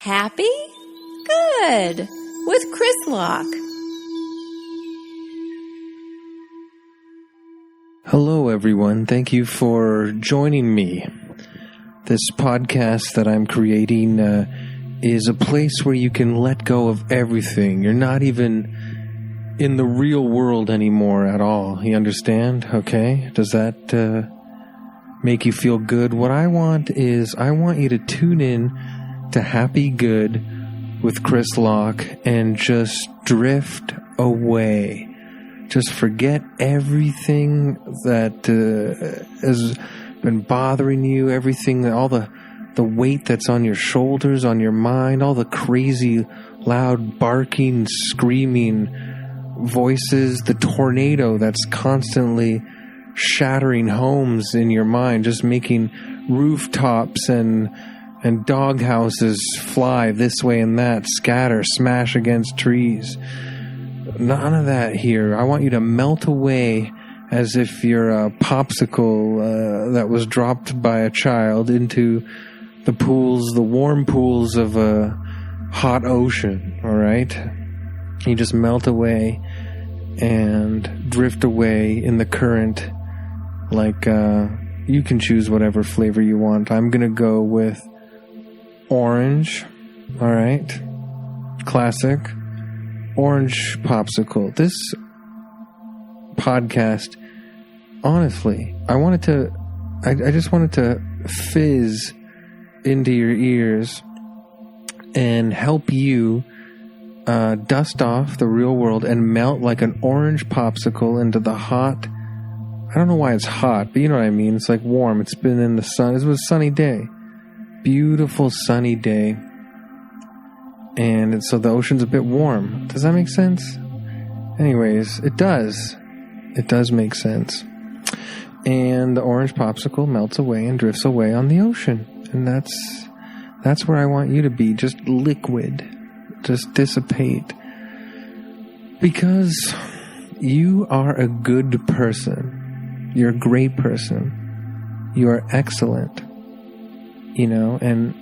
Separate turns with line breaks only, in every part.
Happy? Good. With Chris Locke.
Hello, everyone. Thank you for joining me. This podcast that I'm creating is a place where you can let go of everything. You're not even in the real world anymore at all. You understand? Okay? Does that make you feel good? What I want is I want you to tune in to Happy Good with Chris Locke and just drift away. Just forget everything that has been bothering you, everything, all the weight that's on your shoulders, on your mind, all the crazy, loud barking, screaming voices, the tornado that's constantly shattering homes in your mind, just making rooftops and dog houses fly this way and that, scatter, smash against trees. None of that here. I want you to melt away as if you're a popsicle that was dropped by a child into the pools, the warm pools of a hot ocean, all right? You just melt away and drift away in the current like you can choose whatever flavor you want. I'm going to go with orange, all right? Classic. Orange popsicle. This podcast, honestly, I just wanted to fizz into your ears and help you dust off the real world and melt like an orange popsicle into the hot, I don't know why it's hot, but you know what I mean. It's like warm. It's been in the sun. It was a sunny day. Beautiful sunny day. And so the ocean's a bit warm. Does that make sense? Anyways, it does. It does make sense. And the orange popsicle melts away and drifts away on the ocean. And that's where I want you to be. Just liquid. Just dissipate. Because you are a good person. You're a great person. You are excellent. You know, and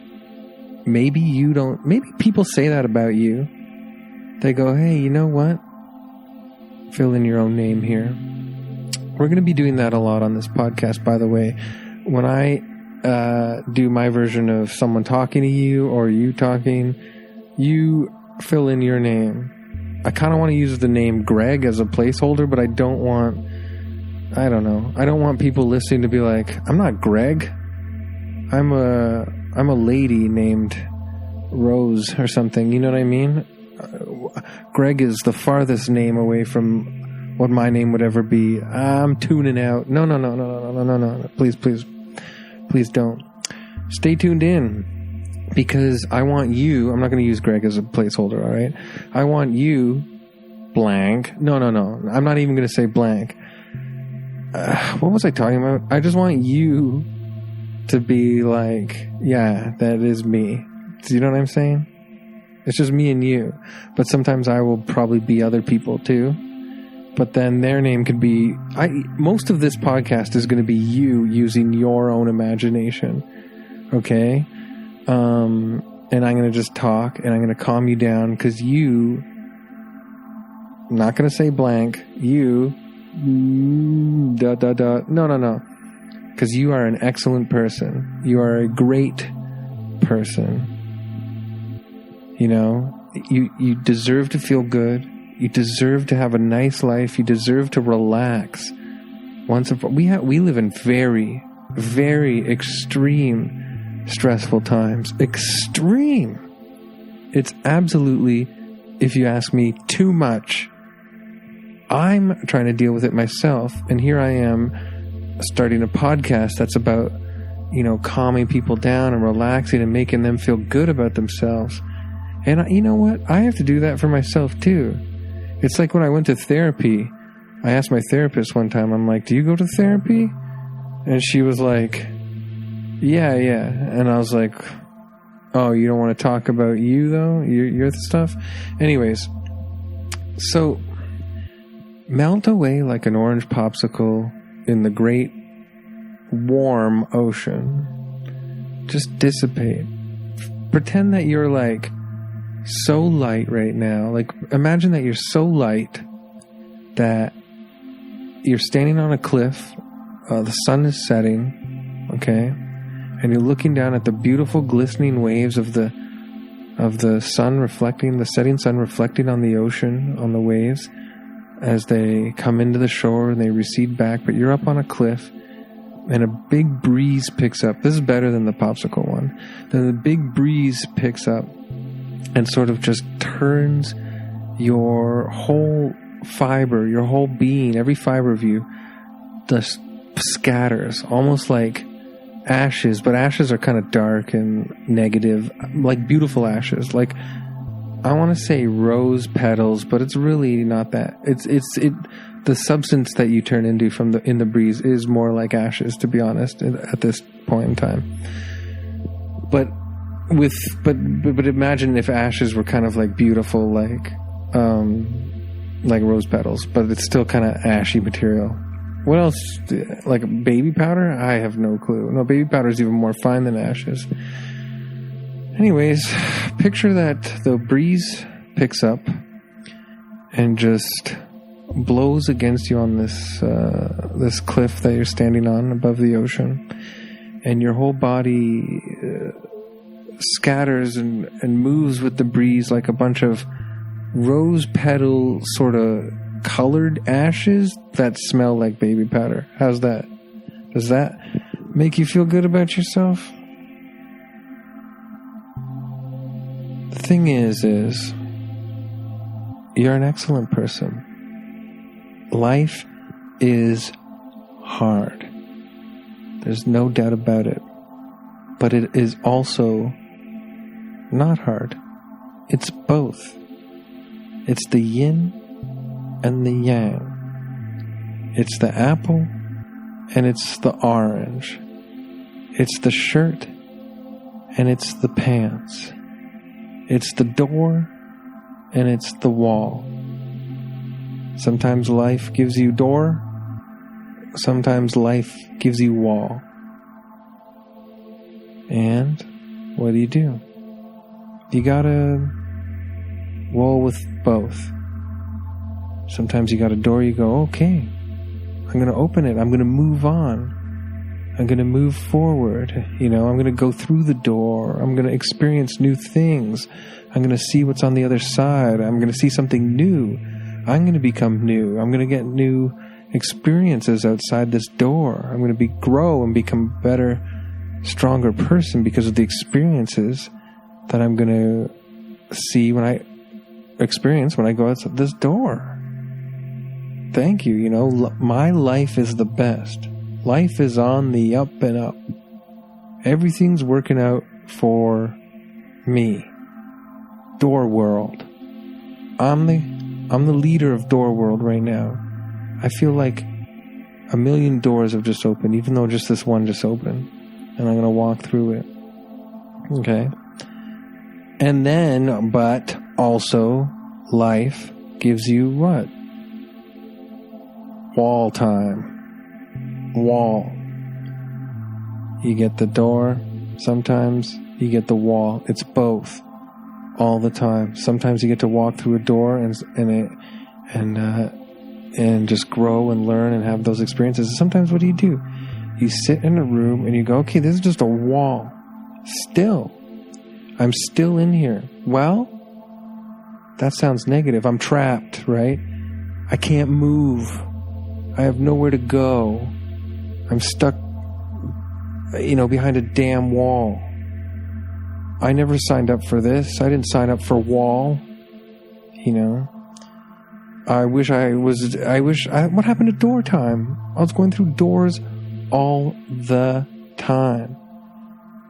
maybe people say that about you. They go, hey, you know what? Fill in your own name here. We're going to be doing that a lot on this podcast, by the way. When I do my version of someone talking to you or you talking, you fill in your name. I kind of want to use the name Greg as a placeholder, but I don't want people listening to be like, I'm not Greg. I'm a lady named Rose or something. You know what I mean? Greg is the farthest name away from what my name would ever be. I'm tuning out. No. Please don't. Stay tuned in because I want you. I'm not going to use Greg as a placeholder. All right. I want you blank. No. I'm not even going to say blank. What was I talking about? I just want you to be like, yeah, that is me. Do you know what I'm saying? It's just me and you. But sometimes I will probably be other people too. But then their name could be... most of this podcast is going to be you using your own imagination. Okay? And I'm going to just talk and I'm going to calm you down because you... I'm not going to say blank. You... No. Because you are an excellent person. You are a great person. You know, you deserve to feel good. You deserve to have a nice life. You deserve to relax. We live in very, very extreme stressful times. Extreme. It's absolutely, if you ask me, too much. I'm trying to deal with it myself, and here I am starting a podcast that's about, you know, calming people down and relaxing and making them feel good about themselves. And you know what? I have to do that for myself too. It's like when I went to therapy. I asked my therapist one time, I'm like, do you go to therapy? And she was like, yeah. And I was like, oh, you don't want to talk about you though? Your stuff? Anyways, so melt away like an orange popsicle in the great warm ocean. Just dissipate. pretend that you're like so light right now. Like, imagine that you're so light that you're standing on a cliff. The sun is setting, okay? And you're looking down at the beautiful glistening waves of the sun reflecting, the setting sun reflecting on the ocean, on the waves, as they come into the shore and they recede back. But you're up on a cliff, and a big breeze picks up. This is better than the popsicle one. Then the big breeze picks up and sort of just turns your whole fiber, your whole being, every fiber of you just scatters, almost like ashes, but ashes are kind of dark and negative, like beautiful ashes. Like, I want to say rose petals, but it's really not that. The substance that you turn into in the breeze is more like ashes, to be honest, at this point in time. But imagine if ashes were kind of like beautiful, like rose petals, but it's still kind of ashy material. What else? Like baby powder? I have no clue. No, baby powder is even more fine than ashes. Anyways, picture that the breeze picks up and just blows against you on this cliff that you're standing on above the ocean, and your whole body scatters and moves with the breeze like a bunch of rose petal sort of colored ashes that smell like baby powder. How's that? Does that make you feel good about yourself? The thing is you're an excellent person. Life is hard. There's no doubt about it. But it is also not hard. It's both. It's the yin and the yang. It's the apple and it's the orange. It's the shirt and it's the pants. It's the door and it's the wall. Sometimes life gives you door. Sometimes life gives you wall. And what do? You gotta roll with both. Sometimes you got a door, you go, okay, I'm gonna open it, I'm gonna move on, I'm gonna move forward, I'm gonna go through the door, I'm gonna experience new things, I'm gonna see what's on the other side, I'm gonna see something new, I'm gonna become new, I'm gonna get new experiences outside this door, I'm gonna grow and become a better, stronger person because of the experiences that I'm gonna see when I go outside this door. Thank you. My life is the best. Life is on the up and up. Everything's working out for me. Door World. I'm the leader of Door World right now. I feel like 1 million doors have just opened, even though just this one just opened. And I'm going to walk through it. Okay? And then, but also, life gives you what? Wall time. Wall. You get the door. Sometimes you get the wall. It's both. All the time. Sometimes you get to walk through a door and just grow and learn and have those experiences. Sometimes what do? You sit in a room and you go, okay, this is just a wall. Still. I'm still in here. Well, that sounds negative. I'm trapped, right? I can't move. I have nowhere to go. I'm stuck, behind a damn wall. I never signed up for this. I didn't sign up for wall. What happened to door time? I was going through doors all the time.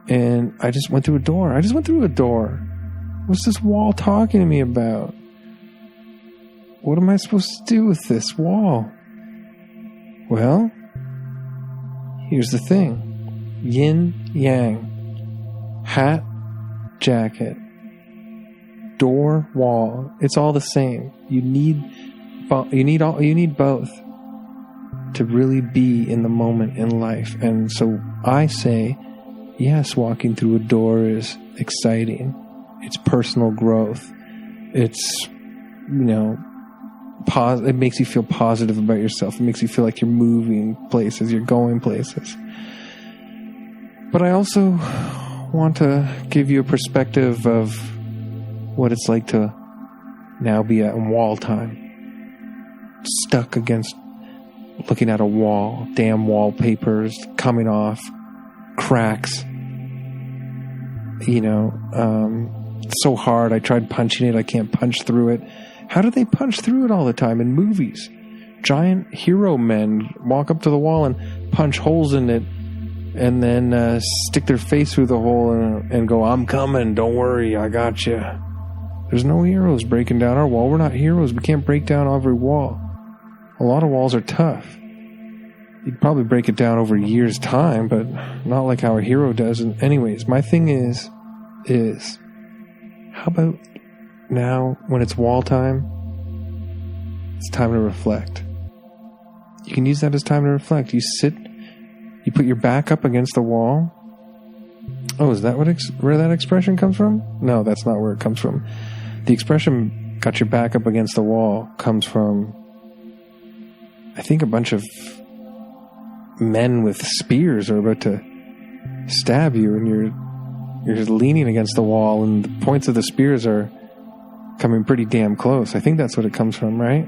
And I just went through a door. What's this wall talking to me about? What am I supposed to do with this wall? Well, here's the thing. Yin, yang. Hat, jacket. Door, wall. It's all the same. You need both to really be in the moment in life. And so I say, yes, walking through a door is exciting. It's personal growth. It's, it makes you feel positive about yourself. It makes you feel like you're moving places, you're going places. But I also want to give you a perspective of what it's like to now be at wall time. Stuck against, looking at a wall, damn wallpapers coming off, cracks. It's so hard. I tried punching it. I can't punch through it. How do they punch through it all the time in movies? Giant hero men walk up to the wall and punch holes in it and then stick their face through the hole and go, I'm coming. Don't worry. I got you. There's no heroes breaking down our wall. We're not heroes. We can't break down every wall. A lot of walls are tough. You'd probably break it down over years' time, but not like how a hero does. And anyways, my thing is, how about now, when it's wall time, it's time to reflect. You can use that as time to reflect. You sit, you put your back up against the wall. Oh, is that where that expression comes from? No, that's not where it comes from. The expression, got your back up against the wall, comes from, I think, a bunch of men with spears are about to stab you, and you're just leaning against the wall, and the points of the spears are coming pretty damn close. I think that's what it comes from, right?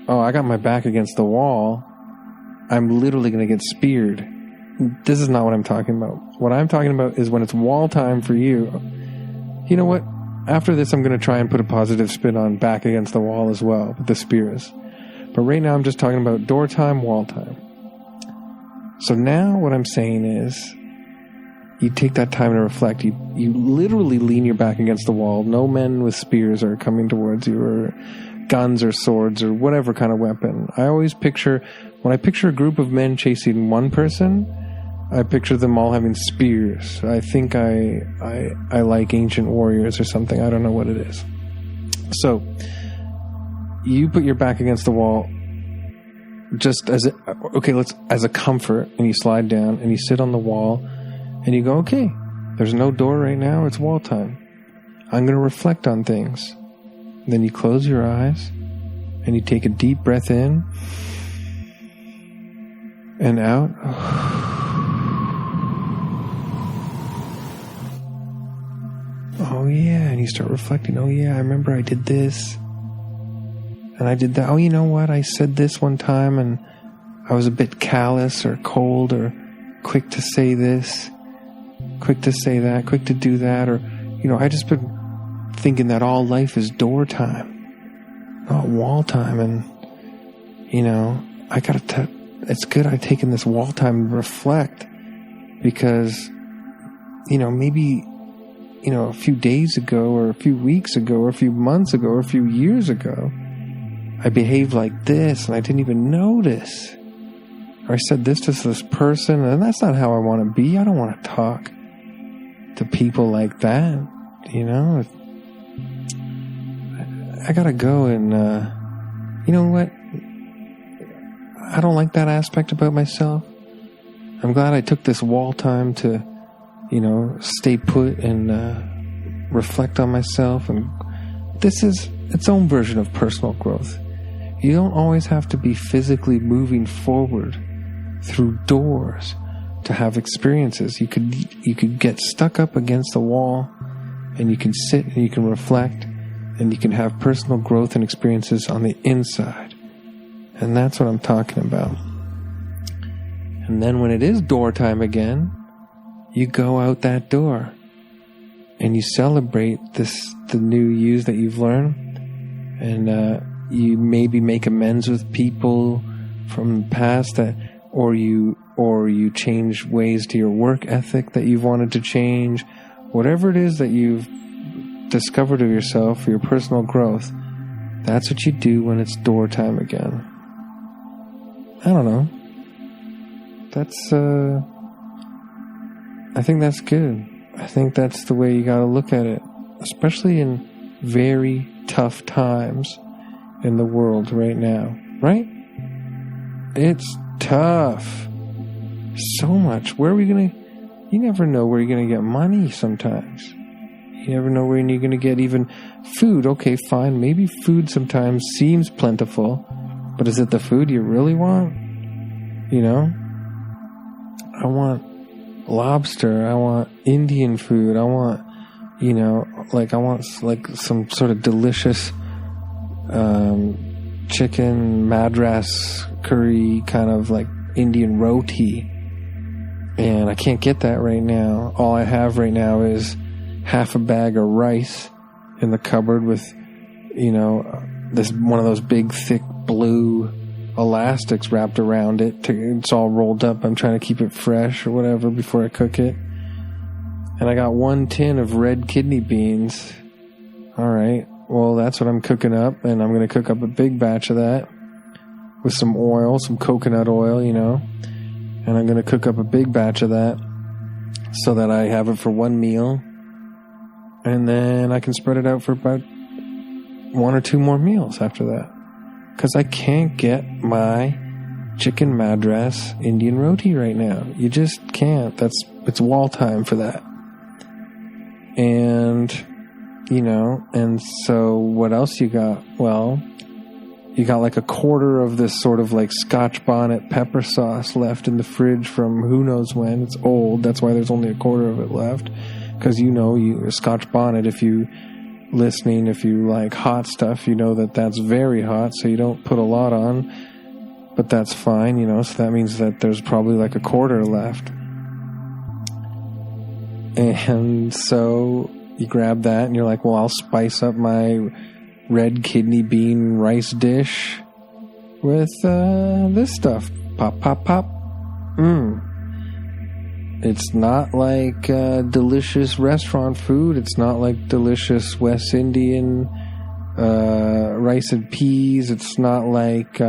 I got my back against the wall. I'm literally going to get speared. This is not what I'm talking about. What I'm talking about is when it's wall time for you. You know what? After this, I'm going to try and put a positive spin on back against the wall as well, with the spears. But right now, I'm just talking about door time, wall time. So now what I'm saying is, you take that time to reflect. You literally lean your back against the wall. No men with spears are coming towards you, or guns or swords or whatever kind of weapon. I always picture, when I picture a group of men chasing one person, I picture them all having spears. I think I like ancient warriors or something. I don't know what it is. So, you put your back against the wall just as a comfort, and you slide down and you sit on the wall and you go, okay, there's no door right now. It's wall time. I'm going to reflect on things. And then you close your eyes and you take a deep breath in and out. Oh yeah, and you start reflecting. Oh yeah, I remember I did this and I did that. Oh, you know what? I said this one time and I was a bit callous or cold or quick to say this, quick to say that, quick to do that. Or, I just been thinking that all life is door time, not wall time. And, it's good I've taken this wall time to reflect because, maybe, a few days ago or a few weeks ago or a few months ago or a few years ago, I behaved like this and I didn't even notice. Or I said this to this person, and that's not how I want to be. I don't want to talk to people like that, I gotta go and, you know what? I don't like that aspect about myself. I'm glad I took this wall time to, stay put and reflect on myself. And this is its own version of personal growth. You don't always have to be physically moving forward through doors to have experiences. You could get stuck up against the wall, and you can sit and you can reflect, and you can have personal growth and experiences on the inside. And that's what I'm talking about. And then when it is door time again, you go out that door and you celebrate the new yous that you've learned, and you maybe make amends with people from the past, or you change ways to your work ethic that you've wanted to change. Whatever it is that you've discovered of yourself for your personal growth, that's what you do when it's door time again. I don't know. I think that's good. I think that's the way you gotta look at it, especially in very tough times in the world right now, right? It's tough. so much. Where are we going to... You never know where you're going to get money sometimes. You never know where you're going to get even food. Okay, fine. Maybe food sometimes seems plentiful, but is it the food you really want? You know? I want lobster. I want Indian food. I want, you know, like I want like some sort of delicious chicken madras curry kind of like Indian roti. And I can't get that right now. All I have right now is half a bag of rice in the cupboard with, you know, this one of those big thick blue elastics wrapped around it. It's all rolled up. I'm trying to keep it fresh or whatever before I cook it. And I got 1 tin of red kidney beans. All right. Well, that's what I'm cooking up. And I'm going to cook up a big batch of that with some oil, some coconut oil, you know. And I'm going to cook up a big batch of that so that I have it for one meal. And then I can spread it out for about 1 or 2 more meals after that. Because I can't get my chicken madras Indian roti right now. You just can't. It's wall time for that. And, you know, and so what else you got? Well, you got like a quarter of this sort of like Scotch bonnet pepper sauce left in the fridge from who knows when. It's old. That's why there's only a quarter of it left. Because you know, Scotch bonnet, if you like hot stuff, you know that's very hot, so you don't put a lot on. But that's fine, you know, so that means that there's probably like a quarter left. And so you grab that and you're like, well, I'll spice up my red kidney bean rice dish with this stuff. Pop, pop, pop. It's not like delicious restaurant food. It's not like delicious West Indian rice and peas. It's not like...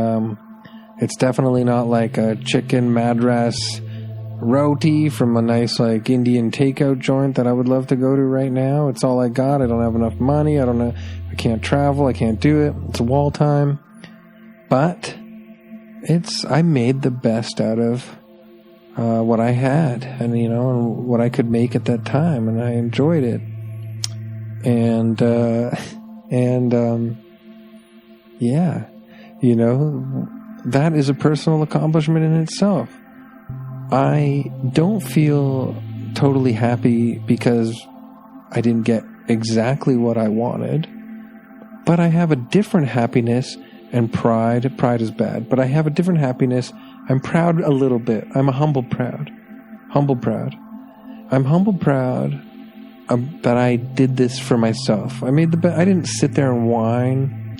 it's definitely not like a chicken madras roti from a nice like Indian takeout joint that I would love to go to right now. It's all I got. I don't have enough money. I don't know. I can't travel. I can't do it. It's wall time. But I made the best out of what I had, and you know, and what I could make at that time, and I enjoyed it. And yeah, you know, that is a personal accomplishment in itself. I don't feel totally happy because I didn't get exactly what I wanted, but I have a different happiness and pride. Pride is bad, but I have a different happiness. I'm proud a little bit. I'm a humble proud. Humble proud. I'm humble proud that I did this for myself. I made the best. I didn't sit there and whine.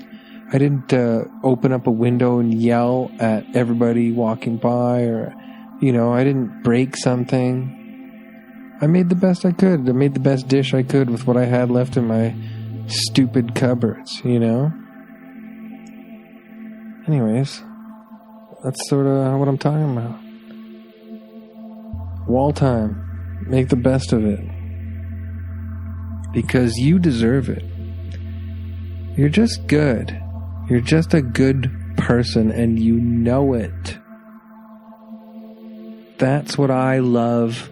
I didn't open up a window and yell at everybody walking by, or, you know, I didn't break something. I made the best I could. I made the best dish I could with what I had left in my stupid cupboards, you know? Anyways, that's sort of what I'm talking about. Wall time. Make the best of it. Because you deserve it. You're just good. You're just a good person, and you know it. That's what I love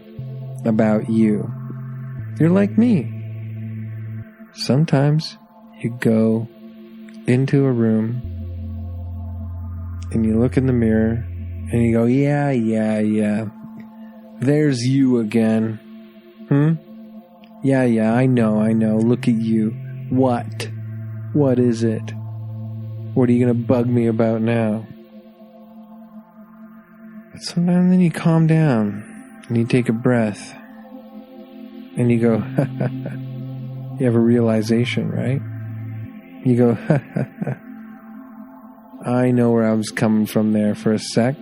about you. You're like me. Sometimes you go into a room and you look in the mirror and you go, yeah. There's you again. Yeah, I know. Look at you. What? What is it? What are you going to bug me about now? But sometimes then you calm down and you take a breath and you go, you have a realization, right? You go, I know where I was coming from there for a sec,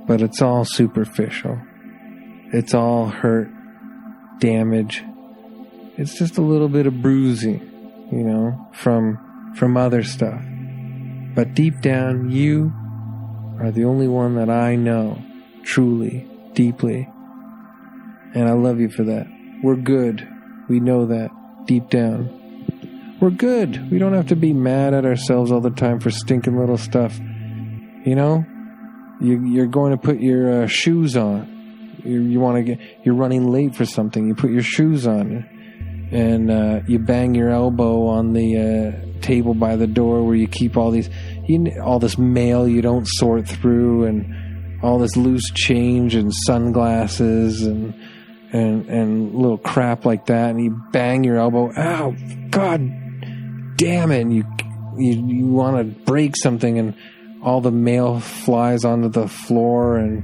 but it's all superficial. It's all hurt, damage. It's just a little bit of bruising, you know, from other stuff. But deep down, you are the only one that I know, truly, deeply. And I love you for that. We're good. We know that, deep down. We're good. We don't have to be mad at ourselves all the time for stinking little stuff. You know? You're going to put your shoes on. You're running late for something. You put your shoes on, and you bang your elbow on the table by the door where you keep all this mail you don't sort through, and all this loose change and sunglasses and little crap like that. And you bang your elbow. Ow! God damn it! And you want to break something, and all the mail flies onto the floor, and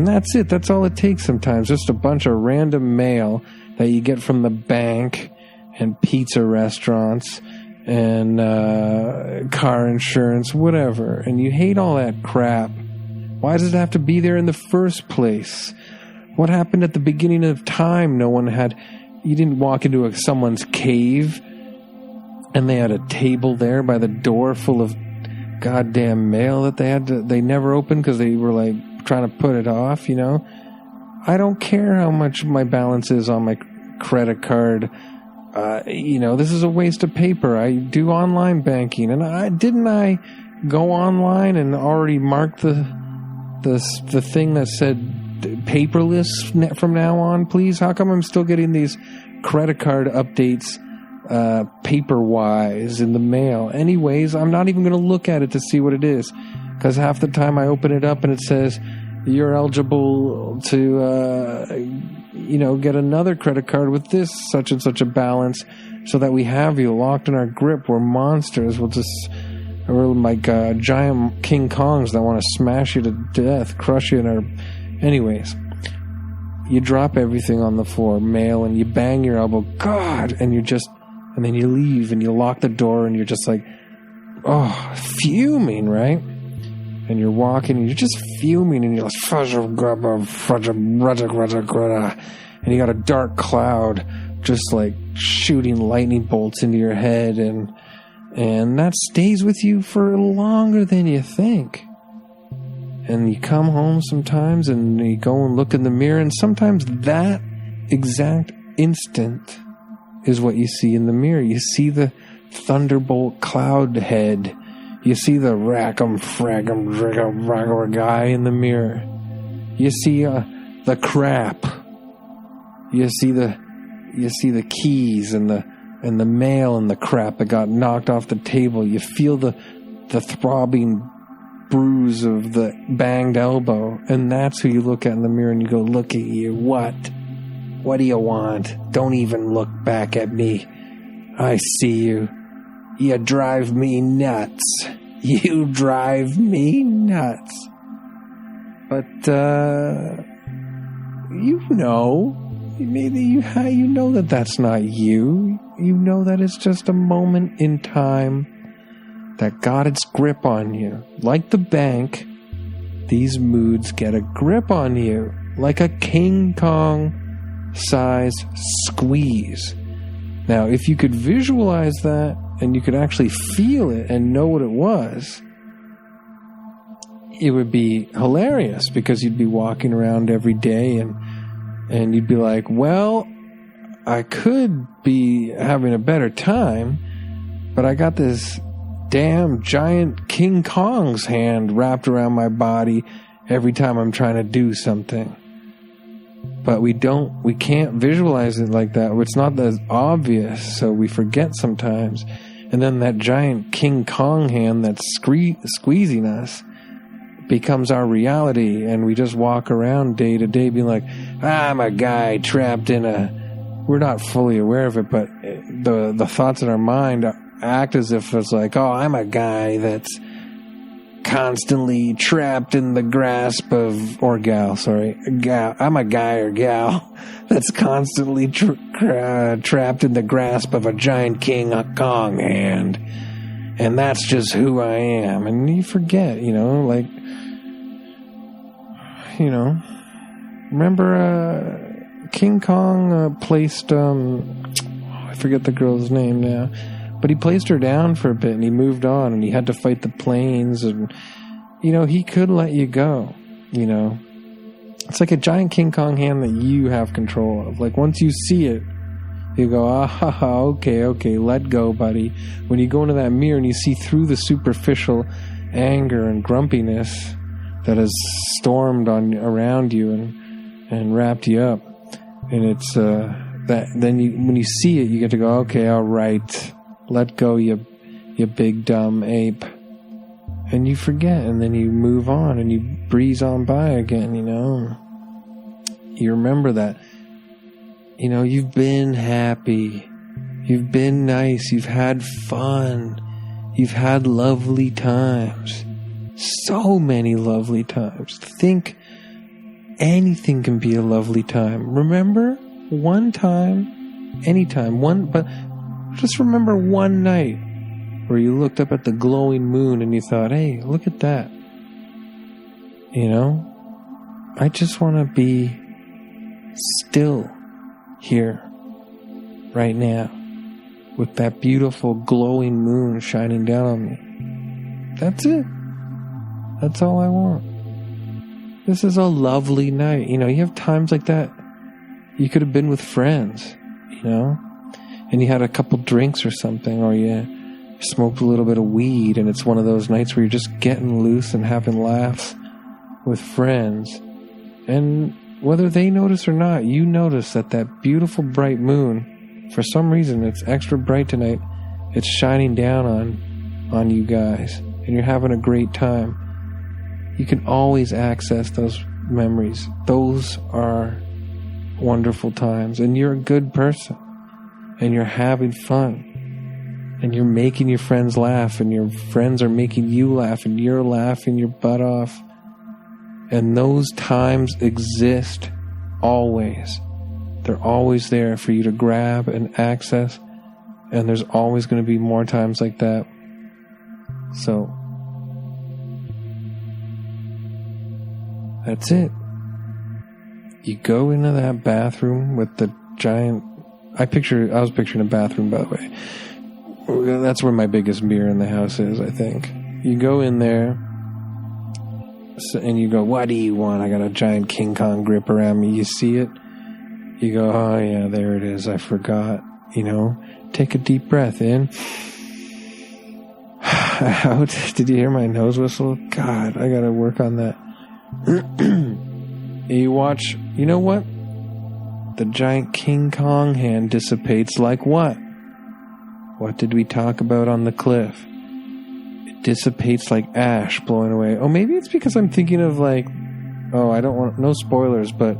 that's it. That's all it takes sometimes. Just a bunch of random mail that you get from the bank and pizza restaurants and car insurance, whatever. And you hate all that crap. Why does it have to be there in the first place? What happened at the beginning of time? You didn't walk into someone's cave and they had a table there by the door full of goddamn mail that they never opened because they were like trying to put it off, you know? I don't care how much my balance is on my credit card. This is a waste of paper. I do online banking, and I go online and already mark the thing that said paperless from now on, please? How come I'm still getting these credit card updates paper-wise in the mail? Anyways, I'm not even going to look at it to see what it is, because half the time I open it up and it says you're eligible to get another credit card with this such and such a balance, so that we have you locked in our grip. We're monsters. We're like giant King Kongs that want to smash you to death, crush you in our... Anyways, you drop everything on the floor, mail, and you bang your elbow, God, and then you leave and you lock the door and you're just like, fuming, right? And you're walking and you're just fuming and you're like, and you got a dark cloud just like shooting lightning bolts into your head, and that stays with you for longer than you think. And you come home sometimes and you go and look in the mirror, and sometimes that exact instant is what you see in the mirror. You see the thunderbolt cloud head. You see the rackham fragum dragger guy in the mirror. You see the crap. You see the keys and the mail and the crap that got knocked off the table. You feel the throbbing bruise of the banged elbow, and that's who you look at in the mirror and you go, look at you. What do you want? Don't even look back at me. I see you. You drive me nuts. You drive me nuts. But maybe you know that that's not you. You know that it's just a moment in time that got its grip on you. Like the bank, these moods get a grip on you, like a King Kong size squeeze. Now, if you could visualize that and you could actually feel it and know what it was, it would be hilarious, because you'd be walking around every day and you'd be like, well, I could be having a better time, but I got this damn giant King Kong's hand wrapped around my body every time I'm trying to do something. But we can't visualize it like that. It's not that obvious, so we forget sometimes. And then that giant King Kong hand that's squeezing us becomes our reality, and we just walk around day to day being like, I'm a guy trapped in we're not fully aware of it, but the thoughts in our mind act as if it's like, I'm a guy that's constantly trapped in the grasp of, or gal, sorry, gal. I'm a guy or gal that's constantly trapped in the grasp of a giant King Kong hand, and that's just who I am. And you forget, remember King Kong placed I forget the girl's name now, but he placed her down for a bit and he moved on, and he had to fight the planes, and he could let you go. It's like a giant King Kong hand that you have control of. Like, once you see it, you go, okay, let go, buddy. When you go into that mirror and you see through the superficial anger and grumpiness that has stormed around you and wrapped you up. And it's that then when you see it, you get to go, okay, all right, let go, you big dumb ape. And you forget, and then you move on, and you breeze on by again, You remember that, you've been happy, you've been nice, you've had fun, you've had lovely times, so many lovely times. Think anything can be a lovely time. Remember one time, anytime, but just remember one night where you looked up at the glowing moon and you thought, hey, look at that. I just want to be still here right now with that beautiful glowing moon shining down on me. That's it. That's all I want. This is a lovely night. You have times like that. You could have been with friends, and you had a couple drinks or something, or you smoked a little bit of weed, and it's one of those nights where you're just getting loose and having laughs with friends. And whether they notice or not, you notice that beautiful bright moon, for some reason it's extra bright tonight, it's shining down on you guys, and you're having a great time. You can always access those memories. Those are wonderful times, and you're a good person, and you're having fun, and you're making your friends laugh, and your friends are making you laugh, and you're laughing your butt off. And those times exist always. They're always there for you to grab and access, and there's always going to be more times like that. So that's it. You go into that bathroom with the giant... I was picturing a bathroom, by the way. That's where my biggest mirror in the house is, I think. You go in there, and you go, what do you want? I got a giant King Kong grip around me. You see it? You go, oh yeah, there it is. I forgot. Take a deep breath in. Out. Did you hear my nose whistle? God, I gotta work on that. You watch, you know what? The giant King Kong hand dissipates like what? What did we talk about on the cliff? It dissipates like ash blowing away. Oh, maybe it's because I'm thinking of I don't want, no spoilers, but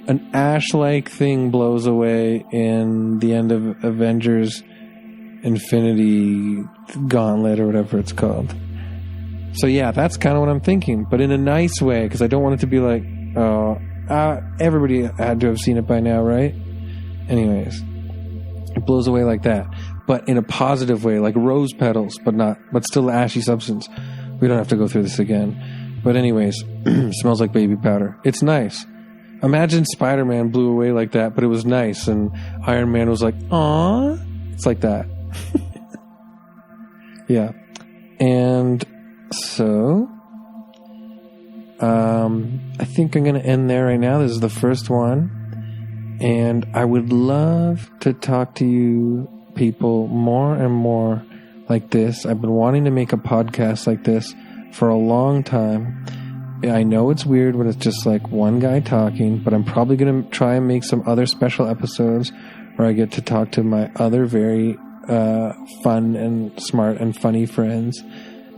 an ash-like thing blows away in the end of Avengers Infinity Gauntlet or whatever it's called. So yeah, that's kind of what I'm thinking, but in a nice way, because I don't want it to be like, everybody had to have seen it by now, right? Anyways, it blows away like that, but in a positive way, like rose petals, but still ashy substance. We don't have to go through this again. But anyways, smells like baby powder. It's nice. Imagine Spider-Man blew away like that, but it was nice, and Iron Man was like, "Aww." It's like that. Yeah. And so, I think I'm going to end there right now. This is the first one. And I would love to talk to you people more and more like this. I've been wanting to make a podcast like this for a long time. I know it's weird when it's just like one guy talking, but I'm probably going to try and make some other special episodes where I get to talk to my other very fun and smart and funny friends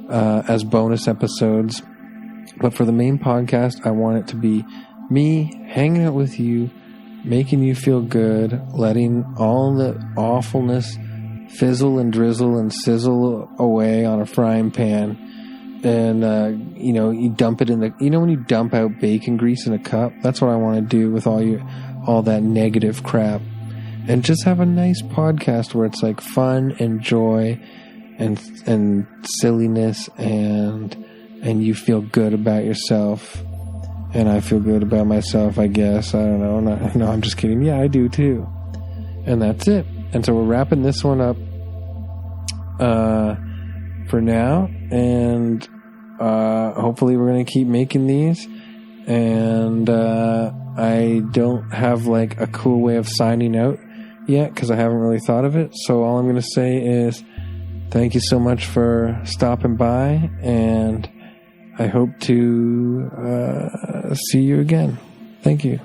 as bonus episodes. But for the main podcast, I want it to be me hanging out with you, making you feel good, letting all the awfulness fizzle and drizzle and sizzle away on a frying pan. And, you dump it in when you dump out bacon grease in a cup? That's what I want to do with all that negative crap. And just have a nice podcast where it's like fun and joy and silliness and you feel good about yourself. And I feel good about myself, I guess. I don't know. No, I'm just kidding. Yeah, I do too. And that's it. And so we're wrapping this one up for now. And hopefully we're going to keep making these. And I don't have like a cool way of signing out yet because I haven't really thought of it. So all I'm going to say is thank you so much for stopping by, and I hope to see you again. Thank you.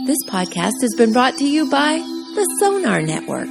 This podcast has been brought to you by the Sonar Network.